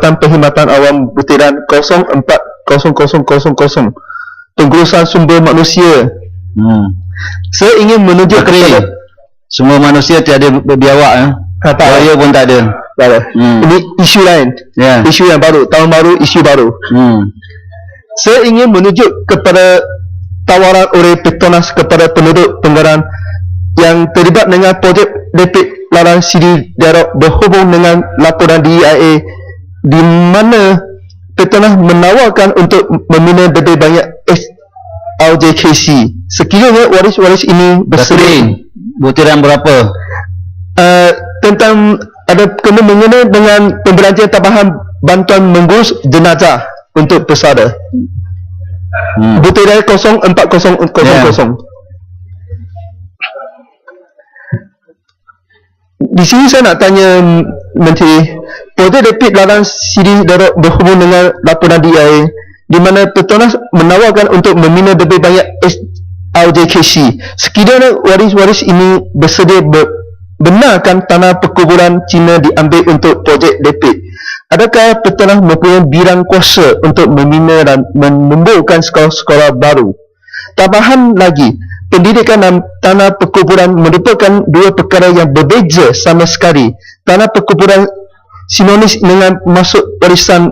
Perkhidmatan Awam Butiran 040000 Pengurusan Sumber Manusia. Saya ingin menuju kepada semua manusia tiada berbiawak Raya pun tak ada. Ini isu lain. Isu yang baru, tahun baru, isu baru. Saya ingin menunjuk kepada tawaran oleh Petronas kepada penduduk Pengaran yang terlibat dengan projek Depik Larang Sidi Darab berhubung dengan laporan DIA di mana Petronas menawarkan untuk membina lebih banyak SRJKC. Sekiranya waris-waris ini bersedia. Butiran berapa? Tentang ada kena mengenai dengan pembelanjaan tambahan bantuan mengurus jenazah untuk pesada. Butiran 040000. Di sini saya nak tanya Menteri, projek Depik Larang Sidi Darab berhubung dengan laporan DIA di mana Petronas menawarkan untuk membina lebih banyak SRJKC. Sekiranya waris-waris ini bersedia benarkan tanah perkuburan Cina diambil untuk projek Depik, adakah Petronas mempunyai bidang kuasa untuk membina dan menumbuhkan sekolah-sekolah baru? Tambahan lagi, pendidikan dan tanah perkuburan merupakan dua perkara yang berbeza sama sekali. Tanah perkuburan sinonis dengan masuk warisan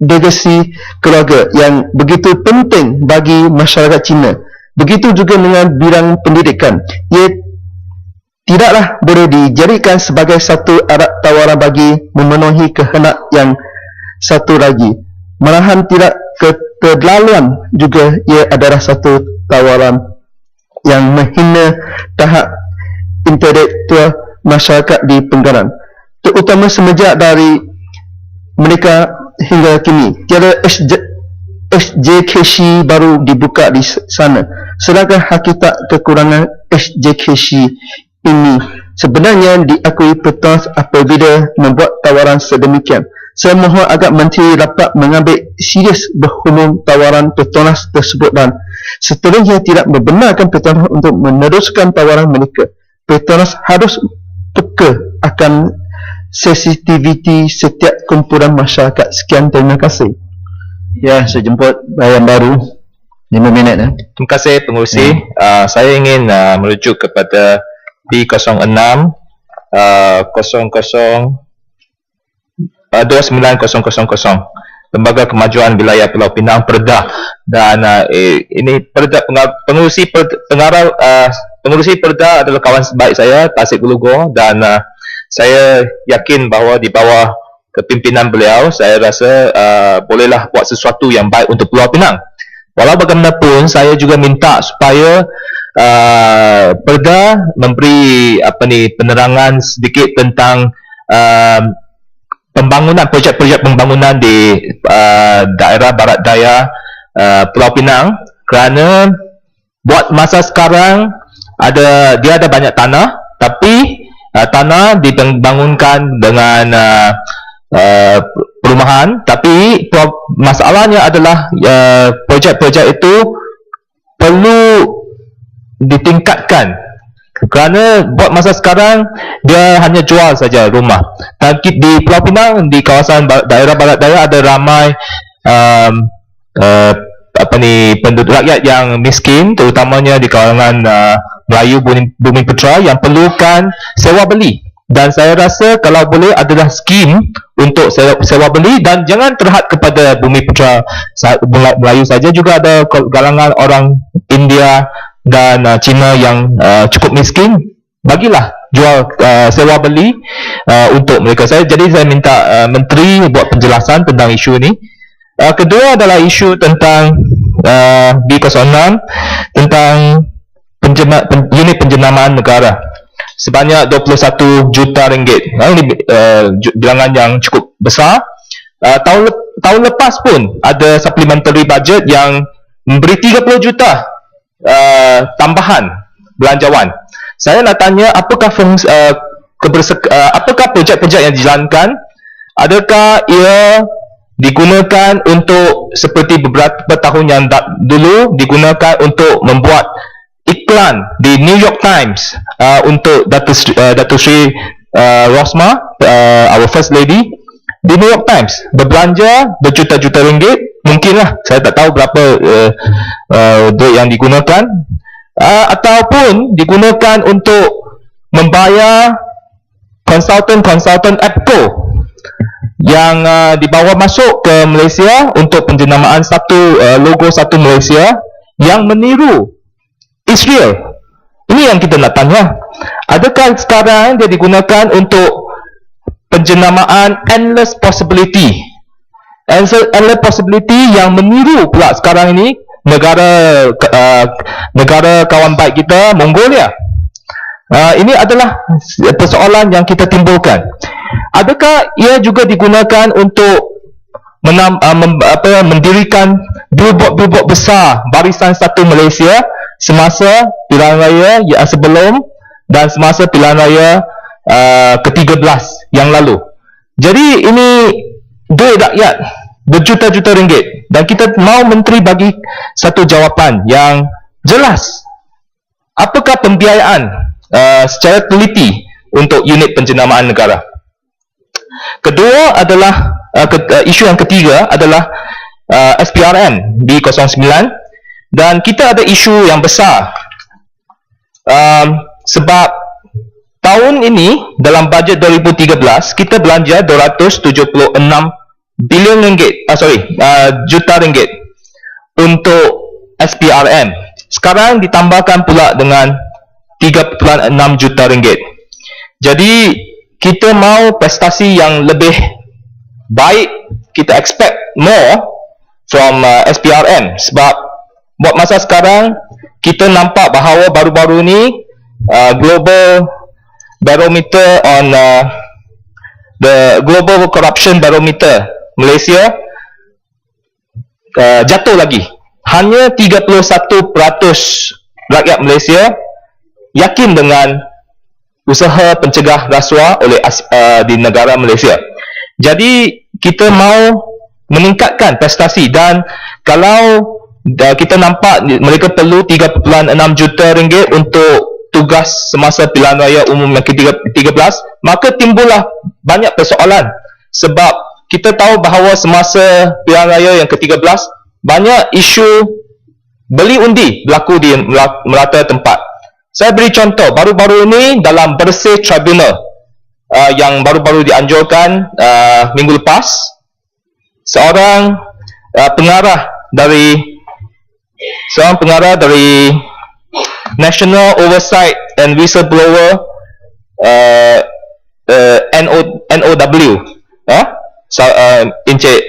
legasi keluarga yang begitu penting bagi masyarakat Cina. Begitu juga dengan bidang pendidikan. Ia tidaklah boleh dijadikan sebagai satu alat tawaran bagi memenuhi kehendak yang satu lagi. Malahan tidak keterlaluan juga ia adalah satu tawaran yang menghina tahap intelektual masyarakat di Pengaran, terutama semenjak dari mereka hingga kini tiada SJKC baru dibuka di sana, sedangkan hakikat kekurangan SJKC ini sebenarnya diakui Petronas apabila membuat tawaran sedemikian. Saya mohon agar Menteri dapat mengambil serius berhubung tawaran Petronas tersebut dan seterusnya tidak membenarkan Petronas untuk meneruskan tawaran mereka. Petronas harus peka akan sensitiviti setiap kumpulan masyarakat. Sekian, terima kasih. Ya, saya jemput bayan baru 5 minit. Terima kasih pengurusi. Saya ingin merujuk kepada P06 29000 Lembaga Kemajuan Wilayah Pulau Pinang Perda, dan ini Perda pengurusi Perda adalah kawan sebaik saya, Tasik Gulugo, dan saya yakin bahawa di bawah kepimpinan beliau saya rasa bolehlah buat sesuatu yang baik untuk Pulau Pinang. Walau bagaimanapun saya juga minta supaya Perda memberi penerangan sedikit tentang projek-projek pembangunan di daerah barat daya Pulau Pinang, kerana buat masa sekarang dia ada banyak tanah, tapi tanah dibangunkan dengan perumahan, tapi masalahnya adalah projek-projek itu perlu ditingkatkan, kerana buat masa sekarang dia hanya jual saja rumah. Dan di Pulau Pinang, di kawasan daerah barat daya, ada ramai penduduk rakyat yang miskin, terutamanya di kalangan Melayu Bumi Putra, yang perlukan sewa beli. Dan saya rasa kalau boleh adalah skim untuk sewa beli, dan jangan terhad kepada Bumi Putra Melayu saja, juga ada kalangan orang India dan Cina yang cukup miskin, bagilah jual sewa beli untuk mereka. Jadi saya minta Menteri buat penjelasan tentang isu ini. Kedua adalah isu tentang B06 tentang unit penjenamaan negara sebanyak 21 juta ringgit. Ini bilangan yang cukup besar. Tahun lepas pun ada supplementary budget yang memberi 30 juta tambahan belanjawan. Saya nak tanya, apakah apakah projek-projek yang dijalankan, adakah ia digunakan untuk seperti beberapa tahun yang dulu digunakan untuk membuat iklan di New York Times untuk Datuk Sri Rosmah, our First Lady, di New York Times berbelanja berjuta-juta ringgit, mungkinlah, saya tak tahu berapa duit yang digunakan, ataupun digunakan untuk membayar konsultan APCO yang dibawa masuk ke Malaysia untuk penjenamaan logo satu Malaysia yang meniru Israel. Ini yang kita nak tanya. Adakah sekarang dia digunakan untuk penjenamaan endless possibility yang meniru pula sekarang ini negara kawan baik kita, Mongolia. Ini adalah persoalan yang kita timbulkan. Adakah ia juga digunakan untuk mendirikan billboard besar Barisan Satu Malaysia semasa pilihan raya sebelum dan semasa pilihan raya ke-13 yang lalu? Jadi ini duit rakyat berjuta-juta ringgit, dan kita mahu menteri bagi satu jawapan yang jelas. Apakah pembiayaan secara teliti untuk unit penjenamaan negara? Kedua adalah isu yang ketiga adalah SPRM B09, dan kita ada isu yang besar sebab tahun ini dalam bajet 2013 kita belanja 276 bilion ringgit, juta ringgit untuk SPRM. Sekarang ditambahkan pula dengan 3.6 juta ringgit. Jadi kita mahu prestasi yang lebih baik, kita expect more from SPRM, sebab buat masa sekarang kita nampak bahawa baru-baru ni global barometer on the global corruption barometer Malaysia jatuh lagi. Hanya 31% rakyat Malaysia yakin dengan usaha pencegah rasuah oleh di negara Malaysia. Jadi kita mahu meningkatkan prestasi, dan kalau kita nampak mereka perlu 3.6 juta ringgit untuk tugas semasa pilihan raya umum yang ke-13, maka timbullah banyak persoalan. Sebab kita tahu bahawa semasa pilihan raya yang ke-13 banyak isu beli undi berlaku di merata tempat. Saya beri contoh, baru-baru ini dalam Bersih Tribunal yang baru-baru dianjurkan minggu lepas, seorang pengarah dari National Oversight and Whistleblower NOW, Encik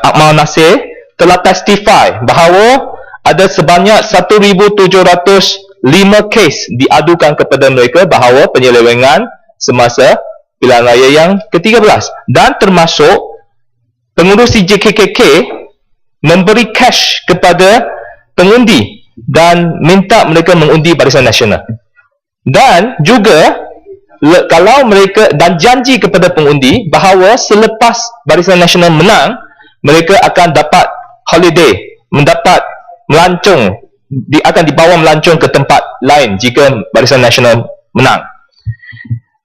Akmal Nasir telah testify bahawa ada sebanyak 1,705 kes diadukan kepada mereka bahawa penyelewengan semasa pilihan raya yang ke-13, dan termasuk pengurus CJKK memberi cash kepada pengundi dan minta mereka mengundi Barisan Nasional. Dan juga kalau mereka dan janji kepada pengundi bahawa selepas Barisan Nasional menang, mereka akan dapat holiday, mendapat melancong, akan dibawa melancong ke tempat lain jika Barisan Nasional menang.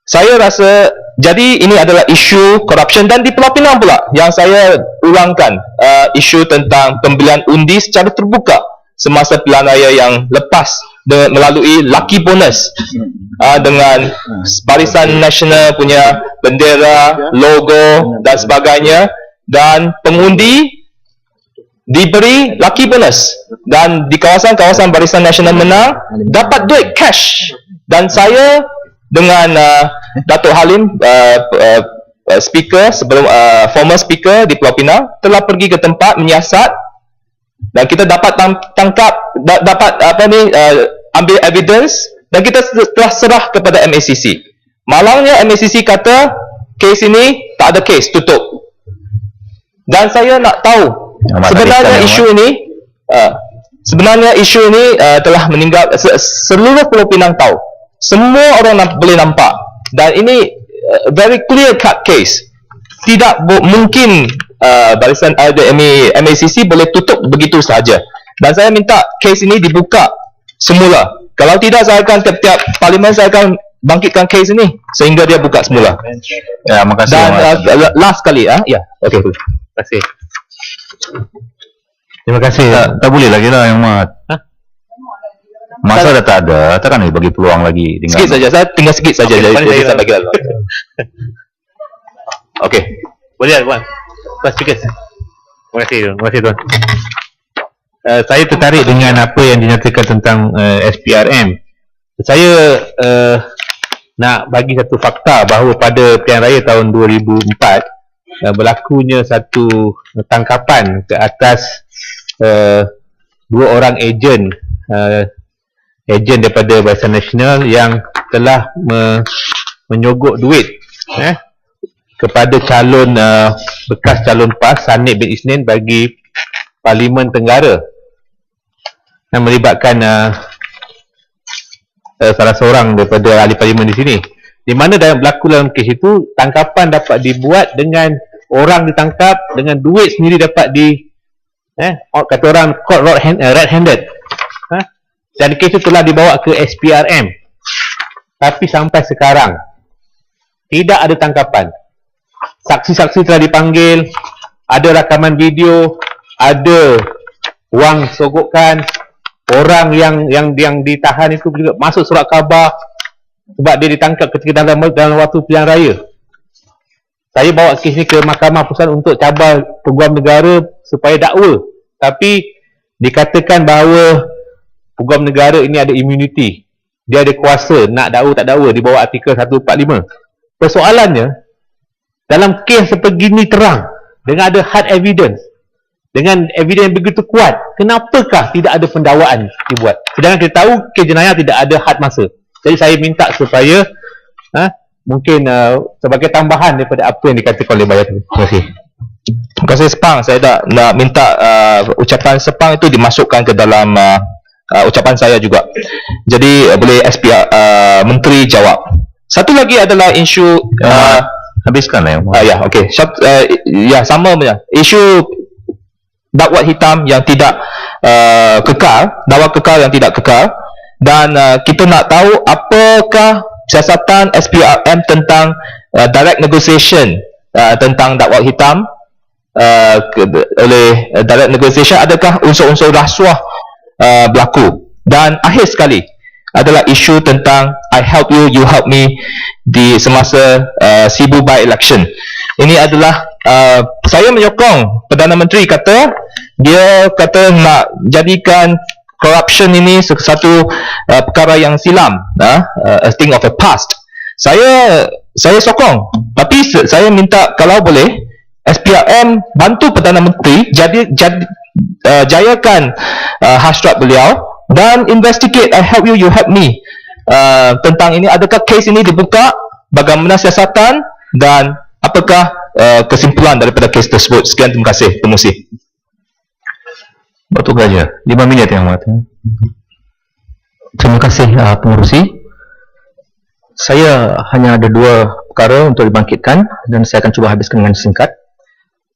Saya rasa jadi ini adalah isu corruption. Dan di Pulau Pinang pula yang saya ulangkan isu tentang pembelian undi secara terbuka semasa pilihan raya yang lepas melalui lucky bonus dengan Barisan Nasional punya bendera, logo dan sebagainya, dan pengundi diberi lucky bonus, dan di kawasan-kawasan Barisan Nasional menang dapat duit cash. Dan saya dengan Datuk Halim, speaker sebelum former speaker di Pulau Pinang, telah pergi ke tempat menyiasat, dan kita dapat ambil evidence, dan kita telah serah kepada MACC. Malangnya MACC kata kes ini tak ada kes, tutup. Dan saya nak tahu sebenarnya isu ini telah meninggal. Seluruh Pulau Pinang tahu, semua orang boleh nampak, dan ini very clear cut case. Tidak mungkin barisan MACC boleh tutup begitu sahaja. Dan saya minta kes ini dibuka semula. Kalau tidak, saya akan tiap-tiap parlimen saya akan bangkitkan kes ini sehingga dia buka semula. Ya, makasih. Dan Muhammad. last kali ya. Okey. Terima kasih. Terima kasih. Tak boleh lagi lah yang Mat. Masa dah tak ada, takkan dia bagi peluang lagi. Sikit saja, saya tinggal sikit saja. Okey, Jadi saya saya bagi lalu. Okey. Boleh tak, Puan? Puan speaker. Terima kasih Tuan. Saya tertarik dengan apa yang dinyatakan tentang SPRM. Saya nak bagi satu fakta bahawa pada pilihan raya tahun 2004 berlakunya satu tangkapan ke atas 2 orang ejen daripada Barisan Nasional yang telah menyogok duit kepada calon bekas calon PAS Sanik bin Isnin bagi Parlimen Tenggara yang melibatkan salah seorang daripada ahli parlimen di sini, di mana berlaku dalam kes itu tangkapan dapat dibuat dengan orang ditangkap dengan duit sendiri dapat kata orang caught red-handed, dan kes itu telah dibawa ke SPRM, tapi sampai sekarang tidak ada tangkapan. Saksi-saksi telah dipanggil, ada rakaman video, ada wang sogokan. Orang yang ditahan itu juga masuk surat khabar sebab dia ditangkap ketika dalam waktu pilihan raya. Saya bawa kes ni ke Mahkamah Pusat untuk cabar Peguam Negara supaya dakwa, tapi dikatakan bahawa Peguam Negara ini ada immunity, dia ada kuasa nak dakwa tak dakwa di bawah artikel 145. Persoalannya, dalam kes sebegini terang dengan ada hard evidence, dengan evidence yang begitu kuat, kenapakah tidak ada pendakwaan dibuat? Sedangkan kita tahu kes jenayah tidak ada had masa. Jadi saya minta supaya mungkin sebagai tambahan daripada apa yang dikatakan oleh Bayar tadi. Terima kasih. Terima kasih Sepang. Saya nak minta ucapan Sepang itu dimasukkan ke dalam ucapan saya juga. Jadi boleh SPR Menteri jawab. Satu lagi adalah isu Habiskanlah yang Mat. ya, okey. Ya, sama saja. Isu dakwah hitam yang tidak kekal, dakwah kekal yang tidak kekal, dan kita nak tahu apakah siasatan SPRM tentang direct negotiation tentang dakwah hitam oleh direct negotiation. Adakah unsur-unsur rasuah berlaku? Dan akhir sekali adalah isu tentang I help you, you help me di semasa Sibu by election. Ini adalah saya menyokong Perdana Menteri dia kata nak jadikan corruption ini satu perkara yang silam, a thing of the past. Saya sokong, tapi saya minta kalau boleh SPRM bantu Perdana Menteri jayakan hasrat beliau dan investigate I help you, you help me tentang ini. Adakah kes ini dibuka, bagaimana siasatan, dan apakah kesimpulan daripada kes tersebut. Sekian, terima kasih. Pemusi. Batu Gajah, 5 minit yang Mat. Terima kasih pengurusi. Saya hanya ada 2 perkara untuk dibangkitkan dan saya akan cuba habiskan dengan singkat.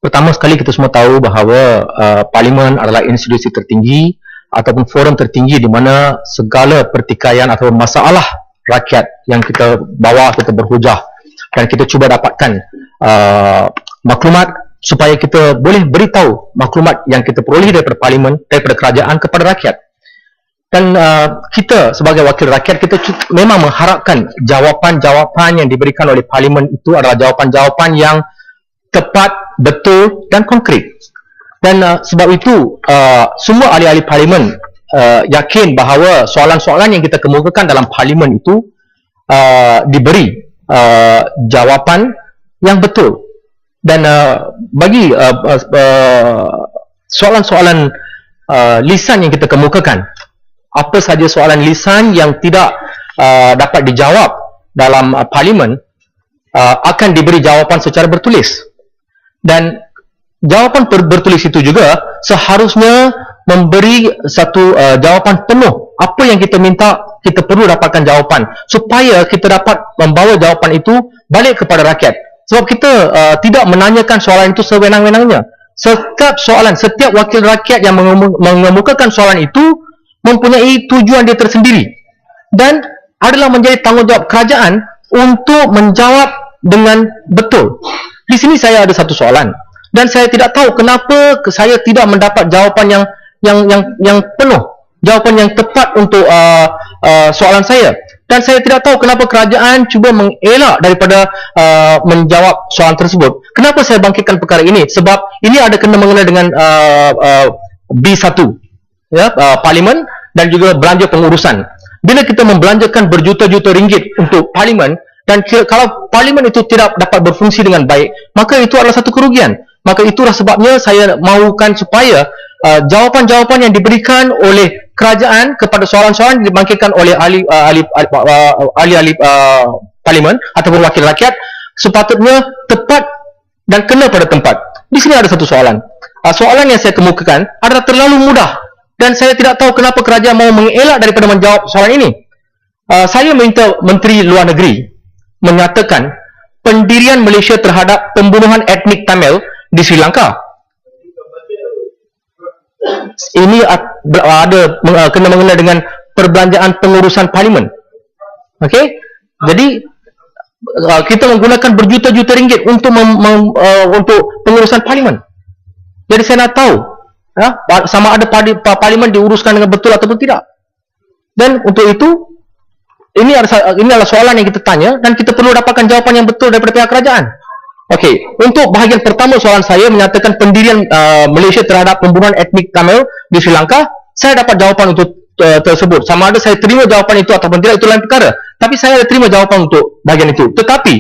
Pertama sekali, kita semua tahu bahawa Parlimen adalah institusi tertinggi ataupun forum tertinggi di mana segala pertikaian atau masalah rakyat yang kita bawa, kita berhujah dan kita cuba dapatkan maklumat supaya kita boleh beritahu maklumat yang kita peroleh daripada Parlimen, daripada kerajaan kepada rakyat. Dan kita sebagai wakil rakyat, kita memang mengharapkan jawapan-jawapan yang diberikan oleh Parlimen itu adalah jawapan-jawapan yang tepat, betul dan konkret. Dan sebab itu semua ahli-ahli Parlimen yakin bahawa soalan-soalan yang kita kemukakan dalam Parlimen itu diberi jawapan yang betul. Dan bagi soalan-soalan lisan yang kita kemukakan, apa saja soalan lisan yang tidak dapat dijawab dalam Parlimen akan diberi jawapan secara bertulis. Dan jawapan bertulis itu juga seharusnya memberi satu jawapan penuh. Apa yang kita minta, kita perlu dapatkan jawapan supaya kita dapat membawa jawapan itu balik kepada rakyat. Sebab kita tidak menanyakan soalan itu sewenang-wenangnya. Setiap soalan, setiap wakil rakyat yang mengemukakan soalan itu mempunyai tujuan dia tersendiri. Dan adalah menjadi tanggungjawab kerajaan untuk menjawab dengan betul. Di sini saya ada satu soalan dan saya tidak tahu kenapa saya tidak mendapat jawapan yang penuh, jawapan yang tepat untuk soalan saya. Dan saya tidak tahu kenapa kerajaan cuba mengelak daripada menjawab soalan tersebut. Kenapa saya bangkitkan perkara ini? Sebab ini ada kena-mengena dengan B1, ya, Parlimen dan juga belanja pengurusan. Bila kita membelanjakan berjuta-juta ringgit untuk Parlimen, dan kalau Parlimen itu tidak dapat berfungsi dengan baik, maka itu adalah satu kerugian. Maka itulah sebabnya saya mahukan supaya jawapan-jawapan yang diberikan oleh kerajaan kepada soalan-soalan dibangkitkan oleh ahli Parlimen ataupun wakil rakyat sepatutnya tepat dan kena pada tempat. Di sini ada satu soalan. Soalan yang saya kemukakan adalah terlalu mudah dan saya tidak tahu kenapa kerajaan mahu mengelak daripada menjawab soalan ini. Saya minta Menteri Luar Negeri menyatakan pendirian Malaysia terhadap pembunuhan etnik Tamil di Sri Lanka. Ini ada kena-mengena dengan perbelanjaan pengurusan Parlimen. Okey? Jadi kita menggunakan berjuta-juta ringgit untuk untuk pengurusan Parlimen. Jadi saya nak tahu, ya, sama ada Parlimen diuruskan dengan betul ataupun tidak. Dan untuk itu, ini adalah soalan yang kita tanya dan kita perlu dapatkan jawapan yang betul daripada pihak kerajaan. Okey, untuk bahagian pertama soalan saya menyatakan pendirian Malaysia terhadap pembunuhan etnik Tamil di Sri Lanka, saya dapat jawapan untuk tersebut. Sama ada saya terima jawapan itu ataupun tidak, itu lain perkara. Tapi saya ada terima jawapan untuk bahagian itu. Tetapi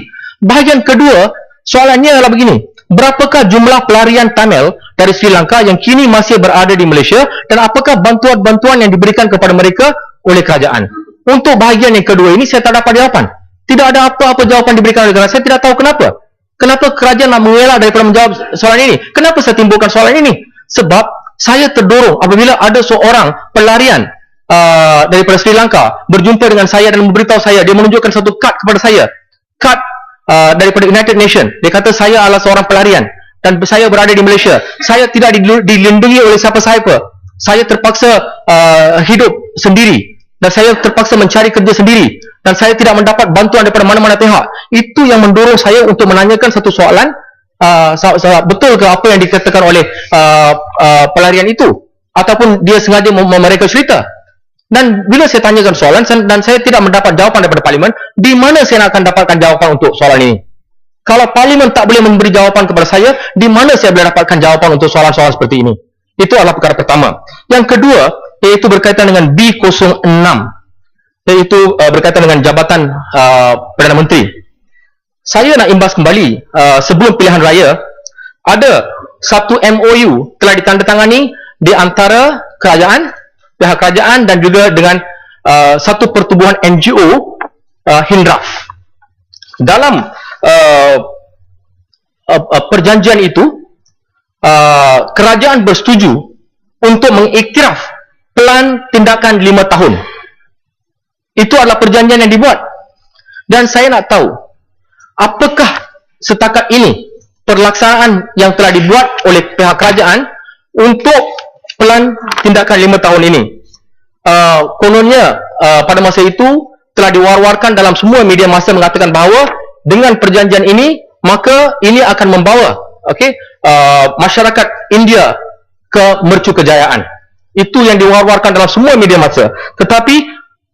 bahagian kedua soalannya adalah begini: berapakah jumlah pelarian Tamil dari Sri Lanka yang kini masih berada di Malaysia dan apakah bantuan-bantuan yang diberikan kepada mereka oleh kerajaan? Untuk bahagian yang kedua ini saya tak dapat jawapan. Tidak ada apa-apa jawapan diberikan oleh kerajaan. Saya tidak tahu kenapa. Kenapa kerajaan nak mengelak daripada menjawab soalan ini? Kenapa saya timbulkan soalan ini? Sebab saya terdorong apabila ada seorang pelarian daripada Sri Lanka berjumpa dengan saya dan memberitahu saya, dia menunjukkan satu kad kepada saya, kad daripada United Nations. Dia kata saya adalah seorang pelarian dan saya berada di Malaysia. Saya tidak dilindungi oleh siapa-siapa. Saya terpaksa hidup sendiri dan saya terpaksa mencari kerja sendiri dan saya tidak mendapat bantuan daripada mana-mana pihak. Itu yang mendorong saya untuk menanyakan satu soalan, betul ke apa yang dikatakan oleh pelarian itu ataupun dia sengaja mereka cerita. Dan bila saya tanyakan soalan dan saya tidak mendapat jawapan daripada Parlimen, di mana saya akan dapatkan jawapan untuk soalan ini? Kalau Parlimen tak boleh memberi jawapan kepada saya, di mana saya boleh dapatkan jawapan untuk soalan-soalan seperti ini? Itu adalah perkara pertama. Yang kedua, iaitu berkaitan dengan B06, iaitu berkaitan dengan jabatan Perdana Menteri. Saya nak imbas kembali, sebelum pilihan raya, ada satu MOU telah ditandatangani di antara pihak kerajaan dan juga dengan satu pertubuhan NGO, Hindraf. Dalam perjanjian itu, kerajaan bersetuju untuk mengiktiraf plan tindakan 5 tahun. Itu adalah perjanjian yang dibuat. Dan saya nak tahu, apakah setakat ini pelaksanaan yang telah dibuat oleh pihak kerajaan untuk plan tindakan 5 tahun ini? Kononnya pada masa itu telah diwar-warkan dalam semua media massa mengatakan bahawa dengan perjanjian ini, maka ini akan membawa masyarakat India ke mercu kejayaan. Itu yang diwar-warkan dalam semua media massa. Tetapi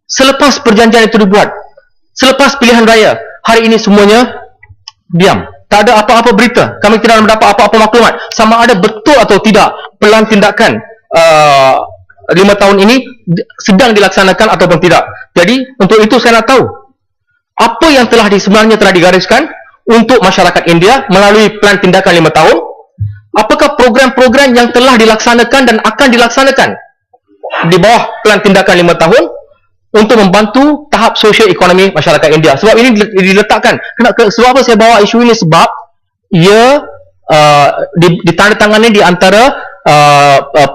selepas perjanjian itu dibuat, selepas pilihan raya, hari ini semuanya diam. Tak ada apa-apa berita. Kami tidak mendapat apa-apa maklumat sama ada betul atau tidak pelan tindakan 5 tahun ini sedang dilaksanakan ataupun tidak. Jadi untuk itu saya nak tahu apa yang sebenarnya telah digariskan untuk masyarakat India melalui plan tindakan 5 tahun. Apakah program-program yang telah dilaksanakan dan akan dilaksanakan di bawah plan tindakan 5 tahun untuk membantu tahap sosio-ekonomi masyarakat India? Sebab ini diletakkan. Sebab apa saya bawa isu ini? Sebab ia ditandatangani di antara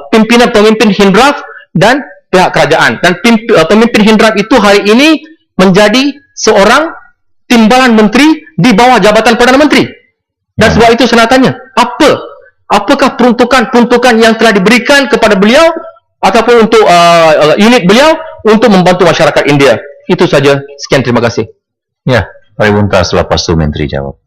pemimpin Hindraf dan pihak kerajaan. Dan pemimpin Hindraf itu hari ini menjadi seorang timbalan menteri di bawah jabatan Perdana Menteri. Dan sebab itu saya nak tanya, apakah peruntukan yang telah diberikan kepada beliau ataupun untuk unit beliau untuk membantu masyarakat India? Itu saja. Sekian, terima kasih. Ya, Pak Buntas, lepas tu Menteri jawab.